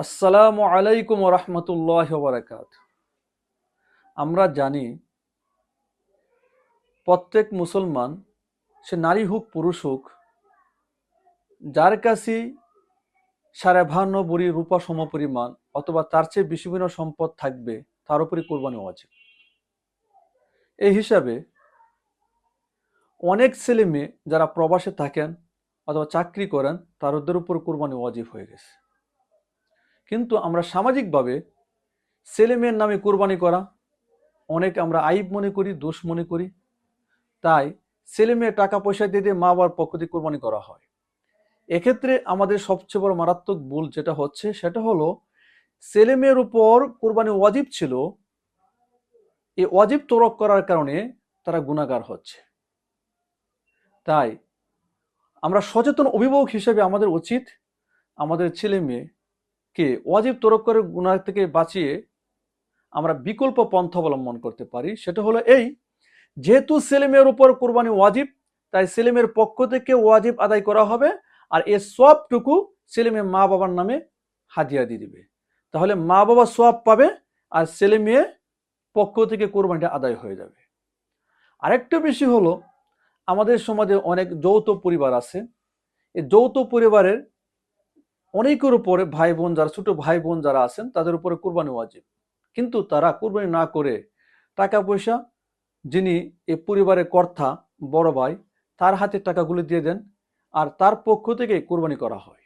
আসসালামু আলাইকুম ওয়া রাহমাতুল্লাহি ওয়া বারাকাতুহু। আমরা জানি প্রত্যেক মুসলমান, সে নারী হোক পুরুষ হোক, যার কাছেই 52 ভরি রূপা সমপরিমাণ অথবা তার চেয়ে বেশি পরিমাণ সম্পদ থাকবে, তার উপরে কোরবানি ওয়াজিব। এই হিসাবে অনেক ছেলে মেয়ে যারা প্রবাসে থাকেন অথবা চাকরি করেন, তাদের উপর কোরবানি ওয়াজিব হয়ে গেছে। কিন্তু আমরা সামাজিকভাবে ছেলে মেয়ের নামে কোরবানি করা অনেক আমরা আইব মনে করি, দোষ মনে করি। তাই ছেলে মেয়ে টাকা পয়সা দিয়ে মা বাবার পক্ষ থেকে কোরবানি করা হয়। এক্ষেত্রে আমাদের সবচেয়ে বড় মারাত্মক ভুল যেটা হচ্ছে, সেটা হলো ছেলে মেয়ের উপর কোরবানি ওয়াজিব ছিল, এই ওয়াজিব তরক করার কারণে তারা গুনাহগার হচ্ছে। তাই আমরা সচেতন অভিভাবক হিসেবে আমাদের উচিত আমাদের ছেলে মেয়েকে ওয়াজিব তরক করে গুনাহ থেকে বাঁচিয়ে আমরা বিকল্প পন্থা অবলম্বন করতে পারি। সেটা হলো এই, যেহেতু ছেলে মেয়ের উপর কোরবানি ওয়াজিব, তাই ছেলে মেয়ের পক্ষ থেকে ওয়াজিব আদায় করা হবে, আর এর সবটুকু ছেলে মেয়ে মা বাবার নামে হাদিয়া দিয়ে দিবে। তাহলে মা বাবা সওয়াব পাবে আর ছেলে মেয়ে পক্ষ থেকে কোরবানিটা আদায় হয়ে যাবে। আরেকটা বিষয় হলো, আমাদের সমাজে অনেক যৌথ পরিবার আছে। এই যৌথ পরিবারের অনেকের উপরে ভাই বোন যারা, ছোট ভাই বোন যারা আছেন, তাদের উপরে কোরবানি ওয়াজিব, কিন্তু তারা কোরবানি না করে টাকা পয়সা, যিনি এই পরিবারের কর্তা বড় ভাই, তার হাতে টাকাগুলো দিয়ে দেন, আর তার পক্ষ থেকে কোরবানি করা হয়,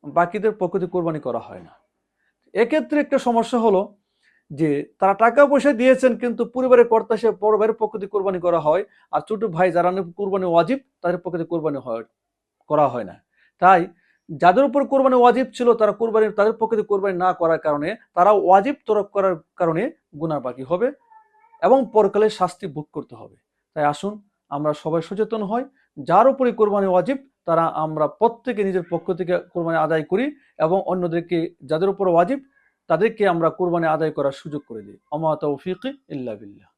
বাকিদের পক্ষ থেকে কোরবানি করা হয় না। এক্ষেত্রে একটা সমস্যা হলো যে তারা টাকা পয়সা দিয়েছেন, কিন্তু পরিবারের কর্তা সে বড় ভাইয়ের পক্ষ থেকে কোরবানি করা হয়, আর ছোট ভাই যারা কোরবানি ওয়াজিব তাদের পক্ষ থেকে কোরবানি করা হয় না। তাই যাদের উপর কোরবানি ওয়াজিব ছিল, তারা কোরবানি তাদের পক্ষ থেকে কোরবানি না করার কারণে তারা ওয়াজিব তরক করার কারণে গুনাহ বাকি হবে এবং পরকালে শাস্তি ভোগ করতে হবে। তাই আসুন আমরা সবাই সচেতন হই, যার উপরে কোরবানি ওয়াজিব তারা আমরা প্রত্যেকে নিজের পক্ষ থেকে কোরবানি আদায় করি এবং অন্যদেরকে যাদের উপর ওয়াজিব তাদেরকে আমরা কোরবানি আদায় করার সুযোগ করে দিই। আমা তাওফিকি ইল্লা বিল্লাহ।